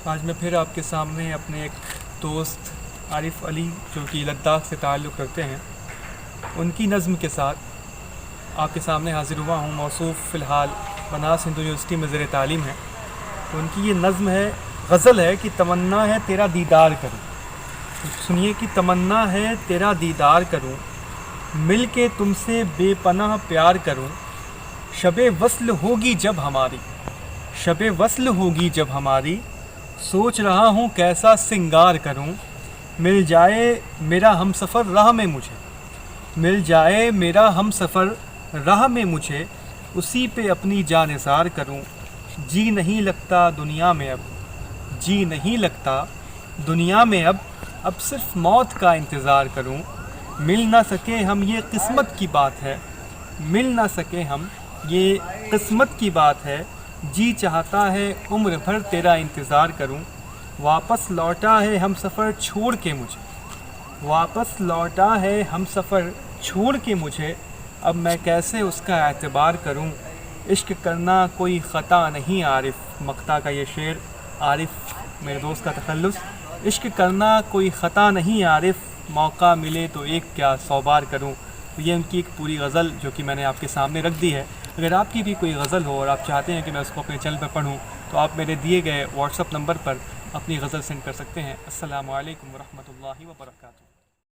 آج میں پھر آپ کے سامنے اپنے ایک دوست عارف علی جو کہ لداخ سے تعلق رکھتے ہیں ان کی نظم کے ساتھ آپ کے سامنے حاضر ہوا ہوں۔ موصوف فی الحال بنارس ہندو یونیورسٹی میں زیر تعلیم ہے۔ تو ان کی یہ نظم ہے، غزل ہے کہ تمنا ہے تیرا دیدار کروں۔ سنیے کہ تمنا ہے تیرا دیدار کروں، مل کے تم سے بے پناہ پیار کروں، شب وصل ہوگی جب ہماری، شب وصل ہوگی جب ہماری، سوچ رہا ہوں کیسا سنگار کروں، مل جائے میرا ہم سفر راہ میں مجھے، مل جائے میرا ہم سفر راہ میں مجھے، اسی پہ اپنی جان نثار کروں، جی نہیں لگتا دنیا میں اب، جی نہیں لگتا دنیا میں اب صرف موت کا انتظار کروں، مل نہ سکے ہم یہ قسمت کی بات ہے، مل نہ سکے ہم یہ قسمت کی بات ہے، جی چاہتا ہے عمر بھر تیرا انتظار کروں، واپس لوٹا ہے ہم سفر چھوڑ کے مجھے، واپس لوٹا ہے ہم سفر چھوڑ کے مجھے، اب میں کیسے اس کا اعتبار کروں، عشق کرنا کوئی خطا نہیں عارف، مقطع کا یہ شعر عارف میرے دوست کا تخلص، عشق کرنا کوئی خطا نہیں عارف، موقع ملے تو ایک کیا 100 بار کروں۔ یہ ان کی ایک پوری غزل جو کہ میں نے آپ کے سامنے رکھ دی ہے۔ اگر آپ کی بھی کوئی غزل ہو اور آپ چاہتے ہیں کہ میں اس کو اپنے چینل پہ پڑھوں تو آپ میرے دیے گئے واٹس ایپ نمبر پر اپنی غزل سینڈ کر سکتے ہیں۔ السلام علیکم ورحمۃ اللہ وبرکاتہ۔